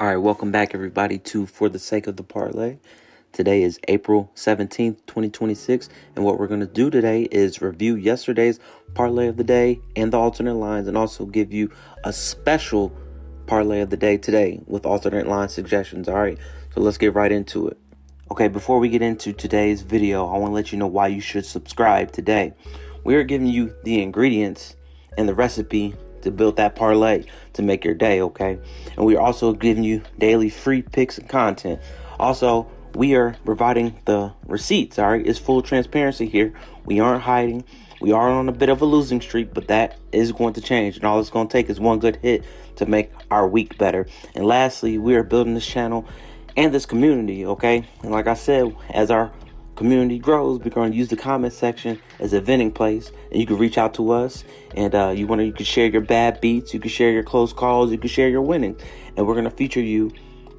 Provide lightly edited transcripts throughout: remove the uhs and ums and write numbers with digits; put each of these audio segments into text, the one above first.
All right, welcome back, everybody, to For the Sake of the Parlay. Today is April 17th, 2026, and what we're going to do today is review yesterday's parlay of the day and the alternate lines, and also give you a special parlay of the day today with alternate line suggestions. All right, so let's get right into it. Okay, before we get into today's video, I want to let you know why you should subscribe today. We are giving you the ingredients and the recipe to build that parlay to make your day, okay? And we are also giving you daily free picks and content. Also, we are providing the receipts, all right? It's full transparency here. We aren't hiding. We are on a bit of a losing streak, but that is going to change. And all it's going to take is one good hit to make our week better. And lastly, we are building this channel and this community, okay? And like I said, as our community grows, we're going to use the comment section as a venting place, and you can reach out to us, and you can share your bad beats, you can share your close calls, you can share your winning, and we're going to feature you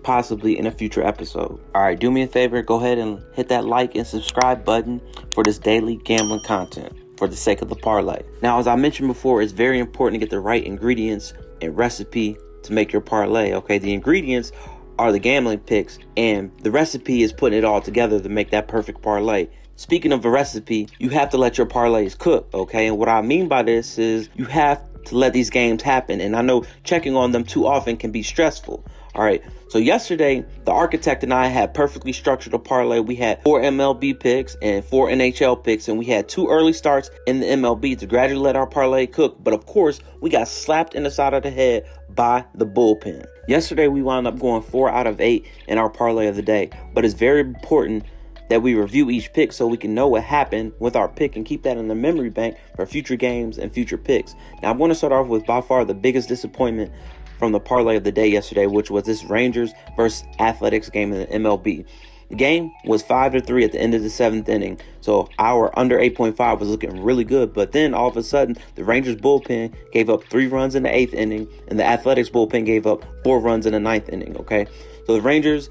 possibly in a future episode. All right, do me a favor, go ahead and hit that like and subscribe button for this daily gambling content for the sake of the parlay. Now, as I mentioned before, it's very important to get the right ingredients and recipe to make your parlay, okay? The ingredients are the gambling picks, and the recipe is putting it all together to make that perfect parlay. Speaking of a recipe, you have to let your parlays cook, okay? And what I mean by this is you have to let these games happen, and I know checking on them too often can be stressful. All right, so yesterday, the architect and I had perfectly structured a parlay. We had 4 MLB picks and 4 NHL picks, and we had 2 early starts in the MLB to gradually let our parlay cook. But of course, we got slapped in the side of the head by the bullpen. Yesterday, we wound up going 4 out of 8 in our parlay of the day. But it's very important that we review each pick so we can know what happened with our pick and keep that in the memory bank for future games and future picks. Now, I'm going to start off with by far the biggest disappointment from the parlay of the day yesterday, which was this Rangers versus Athletics game in the MLB. The game was 5-3 at the end of the 7th inning, so our under 8.5 was looking really good. But then all of a sudden, the Rangers bullpen gave up 3 runs in the 8th inning, and the Athletics bullpen gave up 4 runs in the 9th inning. Okay, so the Rangers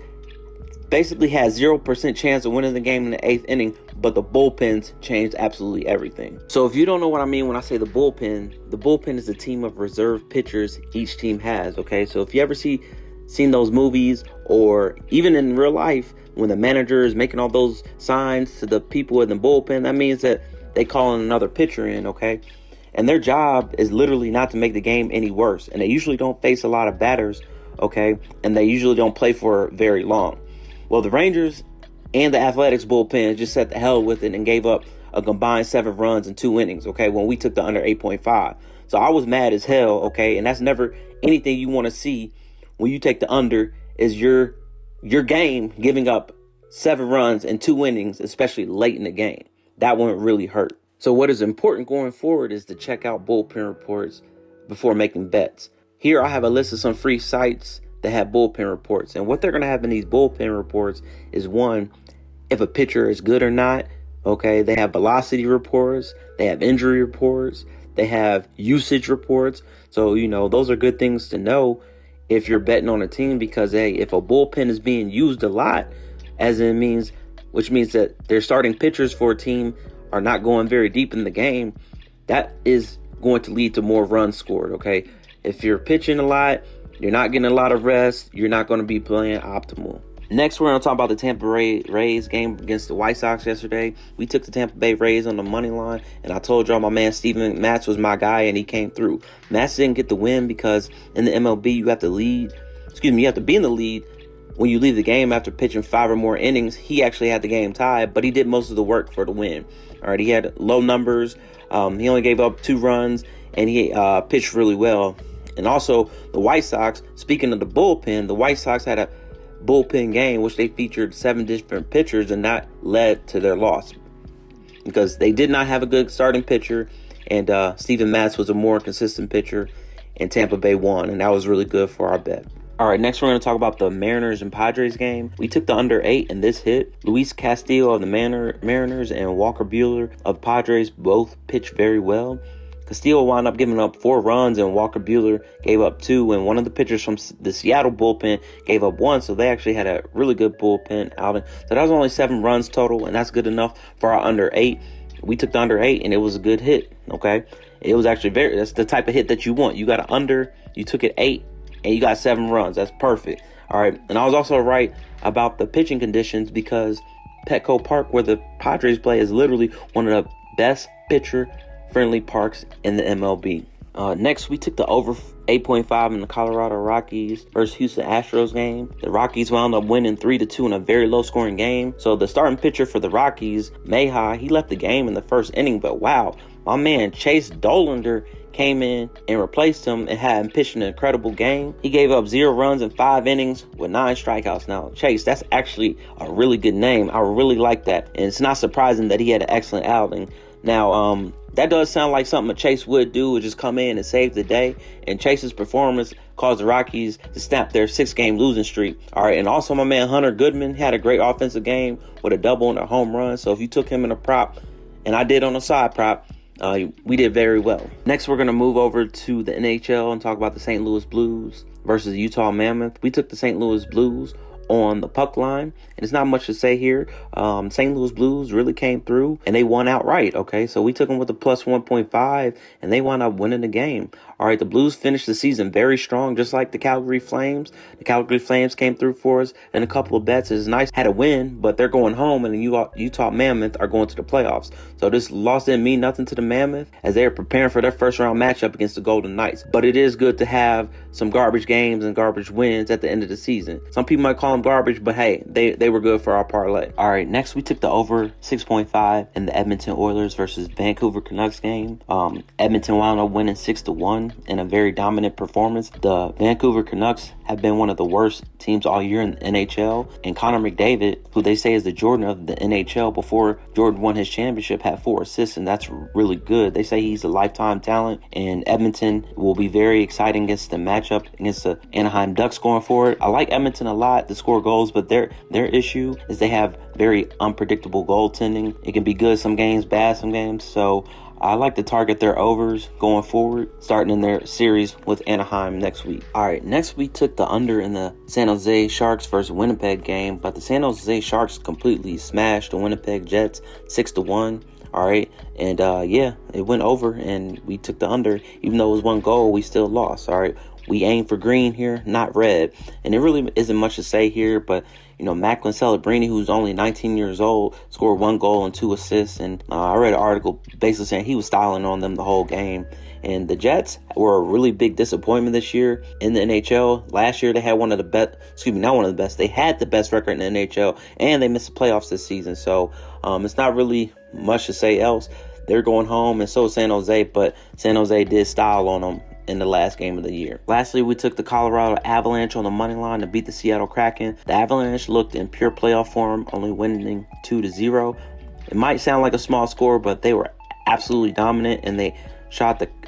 basically had 0% chance of winning the game in the 8th inning, but the bullpens changed absolutely everything. So if you don't know what I mean when I say the bullpen is a team of reserve pitchers each team has, okay? So if you ever seen those movies, or even in real life, when the manager is making all those signs to the people in the bullpen, that means that they calling another pitcher in, okay? And their job is literally not to make the game any worse. And they usually don't face a lot of batters, okay? And they usually don't play for very long. Well, the Rangers and the Athletics bullpen just said the hell with it and gave up a combined 7 runs in 2 innings, okay, when we took the under 8.5. So I was mad as hell, okay, and that's never anything you want to see when you take the under, is your game giving up 7 runs in 2 innings, especially late in the game. That one really hurt. So what is important going forward is to check out bullpen reports before making bets. Here I have a list of some free sites that have bullpen reports, and what they're going to have in these bullpen reports is, one, if a pitcher is good or not, okay? They have velocity reports, they have injury reports, they have usage reports. So, those are good things to know if you're betting on a team, because, hey, if a bullpen is being used a lot, which means that their starting pitchers for a team are not going very deep in the game, that is going to lead to more runs scored, okay? If you're pitching a lot, you're not getting a lot of rest, you're not going to be playing optimal. Next, we're going to talk about the Tampa Rays game against the White Sox yesterday. We took the Tampa Bay Rays on the money line, and I told y'all my man Steven Matz was my guy, and he came through. Matz didn't get the win because in the MLB, you have to be in the lead when you leave the game after pitching 5 or more innings. He actually had the game tied, but he did most of the work for the win. All right, he had low numbers. He only gave up 2 runs, and he pitched really well. And also, the White Sox, speaking of the bullpen, the White Sox had a bullpen game which they featured 7 different pitchers, and that led to their loss because they did not have a good starting pitcher, and Steven Matz was a more consistent pitcher, and Tampa Bay won, and that was really good for our bet. All right, next we're going to talk about the Mariners and Padres game. We took the under 8, and this hit. Luis Castillo of the Mariners and Walker Buehler of Padres both pitched very well. Castillo wound up giving up 4 runs, and Walker Buehler gave up 2, and one of the pitchers from the Seattle bullpen gave up 1, so they actually had a really good bullpen outing. So that was only 7 runs total, and that's good enough for our under 8. We took the under 8, and it was a good hit, okay? It was actually that's the type of hit that you want. You got an under, you took it 8, and you got 7 runs. That's perfect. All right. And I was also right about the pitching conditions because Petco Park, where the Padres play, is literally one of the best pitcher-friendly parks in the MLB. Next, we took the over 8.5 in the Colorado Rockies versus Houston Astros game. The Rockies wound up winning 3-2 in a very low-scoring game. So the starting pitcher for the Rockies, Mayha, he left the game in the first inning. But wow, my man Chase Dollander came in and replaced him and had him pitch an incredible game. He gave up 0 runs in 5 innings with 9 strikeouts. Now, Chase, that's actually a really good name. I really like that. And it's not surprising that he had an excellent outing. Now, that does sound like something Chase would do, would just come in and save the day. And Chase's performance caused the Rockies to snap their 6-game losing streak. All right, and also my man Hunter Goodman had a great offensive game with a double and a home run. So if you took him in a prop, and I did on a side prop, we did very well. Next, we're going to move over to the NHL and talk about the St. Louis Blues versus Utah Mammoth. We took the St. Louis Blues on the puck line, and it's not much to say here. St. Louis Blues really came through and they won outright. Okay, so we took them with a plus 1.5 and they wound up winning the game. All right, the Blues finished the season very strong, just like the Calgary Flames. The Calgary Flames came through for us and a couple of bets. It's nice, had a win, but they're going home, and the Utah Mammoth are going to the playoffs. So this loss didn't mean nothing to the Mammoth as they are preparing for their first round matchup against the Golden Knights. But it is good to have some garbage games and garbage wins at the end of the season. Some people might call them garbage, but hey, they were good for our parlay. All right, next we took the over 6.5 in the Edmonton Oilers versus Vancouver Canucks game. Edmonton wound up winning 6-1 in a very dominant performance. The Vancouver Canucks have been one of the worst teams all year in the NHL, and Connor McDavid, who they say is the Jordan of the NHL before Jordan won his championship, had 4 assists, and that's really good. They say he's a lifetime talent, and Edmonton will be very exciting against the matchup against the Anaheim Ducks going forward. I like Edmonton a lot to score goals, but their issue is they have very unpredictable goaltending. It can be good some games, bad some games, so I like to target their overs going forward, starting in their series with Anaheim next week. All right, next we took the under in the San Jose Sharks versus Winnipeg game, but the San Jose Sharks completely smashed the Winnipeg Jets 6-1. All right, and yeah, it went over, and we took the under. Even though it was 1 goal, we still lost. All right, we aim for green here, not red, and it really isn't much to say here, but you know, Macklin Celebrini, who's only 19 years old, scored 1 goal and 2 assists. And I read an article basically saying he was styling on them the whole game. And the Jets were a really big disappointment this year in the NHL. Last year, they had one of the best, not one of the best. They had the best record in the NHL, and they missed the playoffs this season. So it's not really much to say else. They're going home, and so is San Jose, but San Jose did style on them in the last game of the year. Lastly, we took the Colorado Avalanche on the money line to beat the Seattle Kraken. The Avalanche looked in pure playoff form, only winning 2-0. It might sound like a small score, but they were absolutely dominant, and they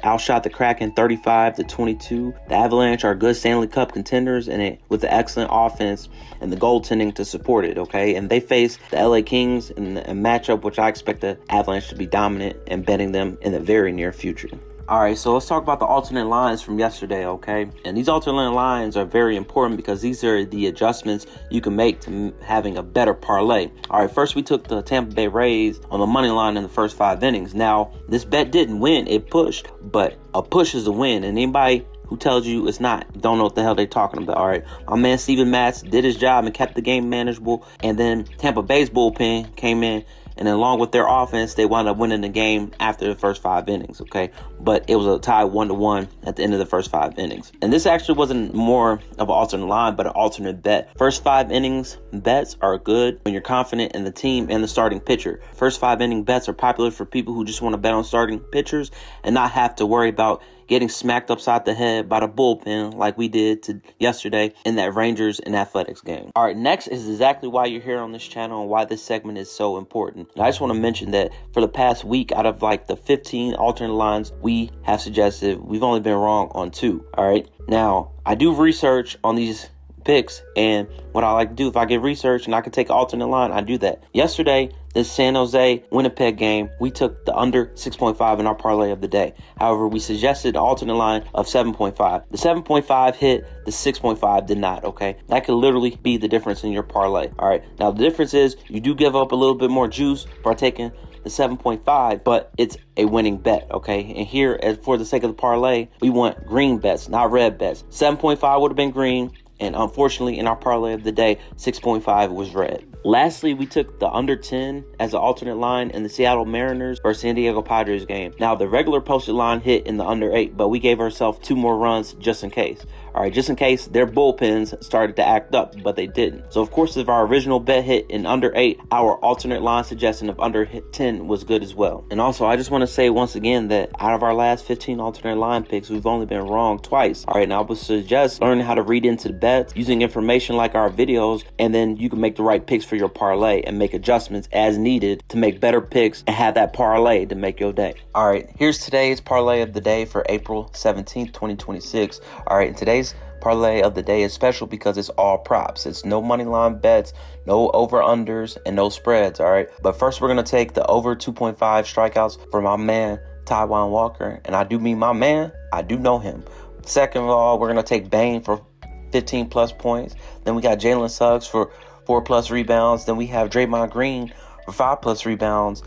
outshot the Kraken 35-22. The Avalanche are good Stanley Cup contenders, and with the excellent offense and the goaltending to support it. Okay, and they face the LA Kings in a matchup which I expect the Avalanche to be dominant and betting them in the very near future. All right, so let's talk about the alternate lines from yesterday, okay? And these alternate lines are very important because these are the adjustments you can make to having a better parlay. All right, first we took the Tampa Bay Rays on the money line in the first 5 innings. Now, this bet didn't win, it pushed, but a push is a win. And anybody who tells you it's not, don't know what the hell they're talking about. All right, my man Steven Matz did his job and kept the game manageable. And then Tampa Bay's bullpen came in, and along with their offense, they wound up winning the game after the first 5 innings, okay? But it was a tie 1-1 at the end of the first 5 innings. And this actually wasn't more of an alternate line, but an alternate bet. First 5 innings bets are good when you're confident in the team and the starting pitcher. First 5 inning bets are popular for people who just want to bet on starting pitchers and not have to worry about getting smacked upside the head by the bullpen like we did yesterday in that Rangers and Athletics game. All right, next is exactly why you're here on this channel and why this segment is so important. And I just want to mention that for the past week, out of like the 15 alternate lines we have suggested, we've only been wrong on 2. All right, now I do research on these picks, and what I like to do, if I get research and I can take an alternate line, I do that. Yesterday, this San Jose Winnipeg game, we took the under 6.5 in our parlay of the day. However, we suggested an alternate line of 7.5. The 7.5 hit, the 6.5 did not, okay? That could literally be the difference in your parlay. All right, now the difference is you do give up a little bit more juice by taking is 7.5, but it's a winning bet, okay? And here, as for the sake of the parlay, we want green bets, not red bets. 7.5 would have been green, and unfortunately, in our parlay of the day, 6.5 was red. Lastly, we took the under 10 as an alternate line in the Seattle Mariners versus San Diego Padres game. Now, the regular posted line hit in the under 8, but we gave ourselves 2 more runs just in case. All right, just in case their bullpens started to act up, but they didn't. So, of course, if our original bet hit in under 8, our alternate line suggestion of under 10 was good as well. And also, I just want to say once again that out of our last 15 alternate line picks, we've only been wrong twice. All right, and I would suggest learning how to read into the bets, using information like our videos, and then you can make the right picks for your parlay and make adjustments as needed to make better picks and have that parlay to make your day. All right, here's today's parlay of the day for April 17th, 2026. All right, and today's parlay of the day is special because it's all props. It's no money line bets, no over-unders, and no spreads, all right? But first, we're going to take the over 2.5 strikeouts for my man, Taijuan Walker. And I do mean my man. I do know him. Second of all, we're going to take Bane for 15-plus points. Then we got Jalen Suggs for 4-plus rebounds. Then we have Draymond Green for 5-plus rebounds.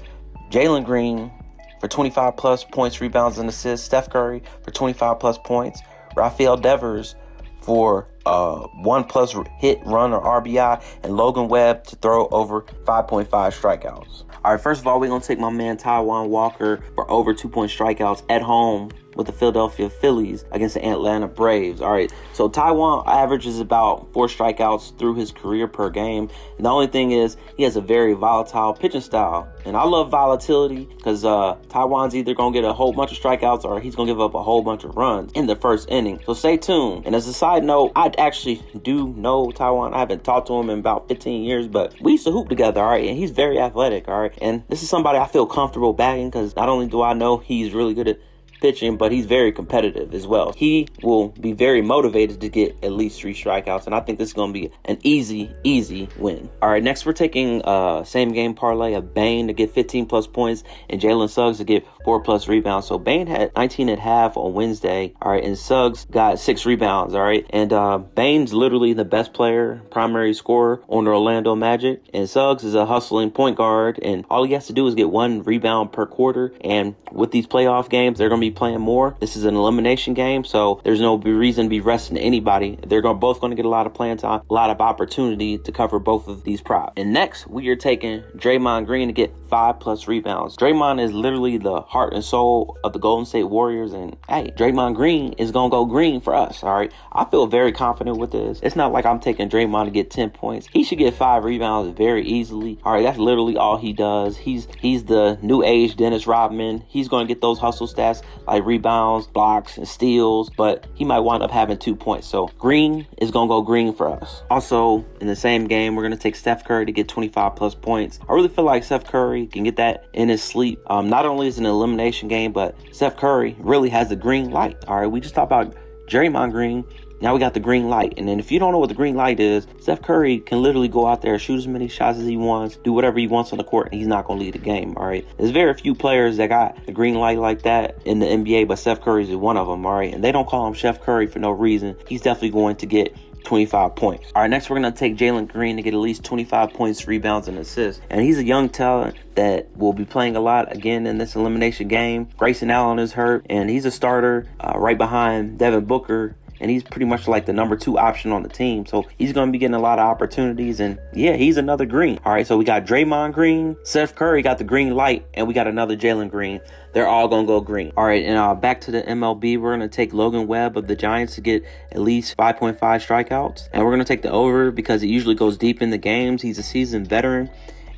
Jalen Green for 25-plus points, rebounds, and assists. Steph Curry for 25-plus points. Rafael Devers for 1+ hit, run, or RBI, and Logan Webb to throw over 5.5 strikeouts. All right, first of all, we're going to take my man Taijuan Walker for over 2-point strikeouts at home with the Philadelphia Phillies against the Atlanta Braves. All right, so Taijuan averages about 4 strikeouts through his career per game. And the only thing is he has a very volatile pitching style. And I love volatility because Taijuan's either going to get a whole bunch of strikeouts or he's going to give up a whole bunch of runs in the first inning. So stay tuned. And as a side note, I actually do know Taijuan. I haven't talked to him in about 15 years, but we used to hoop together, all right? And he's very athletic, all right? And this is somebody I feel comfortable backing because not only do I know he's really good at pitching, but he's very competitive as well. He will be very motivated to get at least 3 strikeouts, and I think this is going to be an easy win. All right, next we're taking same game parlay of Bane to get 15-plus points and Jalen Suggs to get 4+ rebounds. So Bane had 19.5 on Wednesday, all right, and Suggs got 6 rebounds, all right, and Bane's literally the best player, primary scorer on the Orlando Magic, and Suggs is a hustling point guard, and all he has to do is get 1 rebound per quarter. And with these playoff games, they're going to be playing more. This is an elimination game, so there's no reason to be resting anybody. They're both going to get a lot of playing time, a lot of opportunity to cover both of these props. And next, we are taking Draymond Green to get 5+ rebounds. Draymond is literally the heart and soul of the Golden State Warriors, and hey, Draymond Green is going to go green for us, all right? I feel very confident with this. It's not like I'm taking Draymond to get 10 points. He should get 5 rebounds very easily, all right? That's literally all he does. He's the new age Dennis Rodman. He's going to get those hustle stats like rebounds, blocks, and steals, but he might wind up having 2 points. So Green is going to go green for us. Also, in the same game, we're going to take Steph Curry to get 25+ points. I really feel like Steph Curry can get that in his sleep. Not only is it an elimination game, but Steph Curry really has the green light. All right, we just talked about Draymond Green. Now we got the green light. And then if you don't know what the green light is, Steph Curry can literally go out there, shoot as many shots as he wants, do whatever he wants on the court, and he's not going to lead the game, all right? There's very few players that got a green light like that in the NBA, but Steph Curry is one of them, all right? And they don't call him Chef Curry for no reason. He's definitely going to get 25 points. All right, next we're going to take Jalen Green to get at least 25 points, rebounds, and assists. And he's a young talent that will be playing a lot again in this elimination game. Grayson Allen is hurt, and he's a starter right behind Devin Booker. And he's pretty much like the number 2 option on the team. So he's going to be getting a lot of opportunities. And yeah, he's another green. All right, so we got Draymond Green. Steph Curry got the green light. And we got another Jalen Green. They're all going to go green. All right, and back to the MLB. We're going to take Logan Webb of the Giants to get at least 5.5 strikeouts. And we're going to take the over because it usually goes deep in the games. He's a seasoned veteran.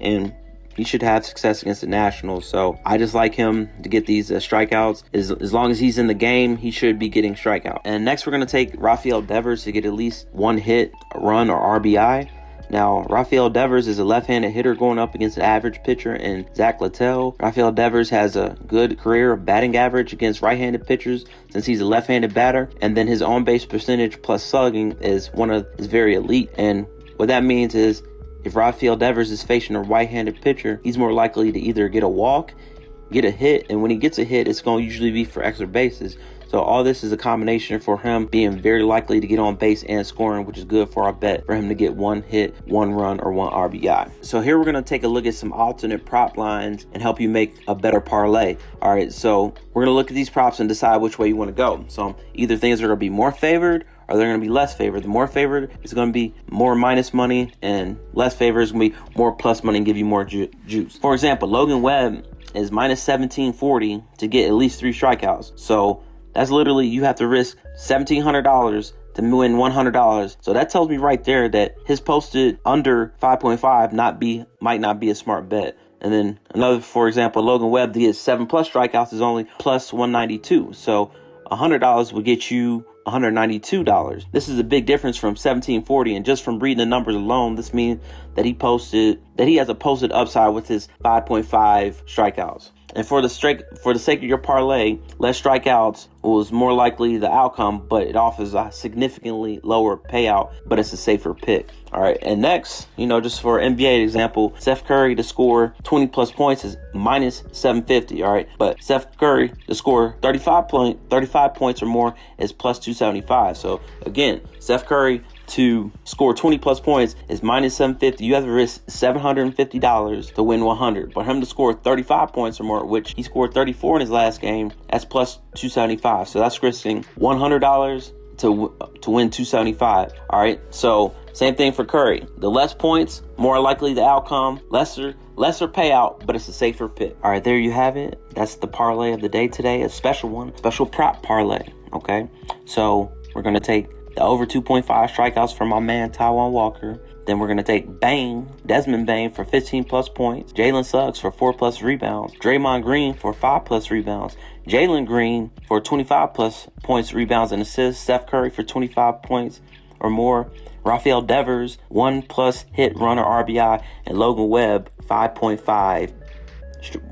And he should have success against the Nationals. So I just like him to get these strikeouts. As long as he's in the game, he should be getting strikeout. And next, we're going to take Rafael Devers to get at least 1 hit, a run, or RBI. Now, Rafael Devers is a left-handed hitter going up against an average pitcher in Zach Littell. Rafael Devers has a good career batting average against right-handed pitchers since he's a left-handed batter. And then his on-base percentage plus slugging is very elite. And what that means is if Rafael Devers is facing a right-handed pitcher, he's more likely to either get a walk, get a hit, and when he gets a hit, it's going to usually be for extra bases. So all this is a combination for him being very likely to get on base and scoring, which is good for our bet for him to get 1 hit, 1 run, or 1 RBI. So here we're going to take a look at some alternate prop lines and help you make a better parlay. All right, so we're going to look at these props and decide which way you want to go. So either things are going to be more favored or they're going to be less favored. The more favored is going to be more minus money, and less favored is going to be more plus money and give you more juice. For example, Logan Webb is minus 1740 to get at least 3 strikeouts. So that's literally, you have to risk $1,700 to win $100. So that tells me right there that his posted under 5.5 might not be a smart bet. And then another, for example, Logan Webb to get 7+ strikeouts is only plus 192. So $100 will get you $192. This is a big difference from 1740, and just from reading the numbers alone, this means that he has a posted upside with his 5.5 strikeouts. And for the sake of your parlay, less strikeouts was more likely the outcome, but it offers a significantly lower payout, but it's a safer pick. All right, and next, just for NBA example, Steph Curry to score 20+ points is minus 750. All right, but Steph Curry to score 35 points or more is plus 275. So again, Steph Curry to score 20+ points is minus 750. You have to risk $750 to win 100. But him to score 35 points or more, which he scored 34 in his last game, that's plus 275. So that's risking $100 to win 275. All right. So same thing for Curry. The less points, more likely the outcome. Lesser payout, but it's a safer pick. All right, there you have it. That's the parlay of the day today. A special one, special prop parlay. Okay. So we're gonna take the over 2.5 strikeouts from my man Taijuan Walker. Then we're going to take Desmond Bain for 15+ points. Jalen Suggs for 4+ rebounds. Draymond Green for 5+ rebounds. Jalen Green for 25+ points, rebounds, and assists. Steph Curry for 25 points or more. Rafael Devers, 1+ hit, run, or RBI. And Logan Webb, 5.5.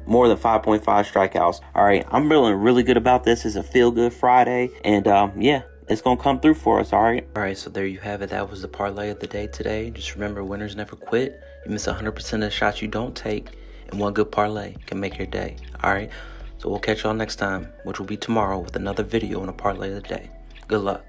More than 5.5 strikeouts. All right, I'm feeling really good about this. It's a feel-good Friday. And yeah, it's going to come through for us, all right? All right, so there you have it. That was the parlay of the day today. Just remember, winners never quit. You miss 100% of the shots you don't take, and one good parlay can make your day, all right? So we'll catch y'all next time, which will be tomorrow with another video on the parlay of the day. Good luck.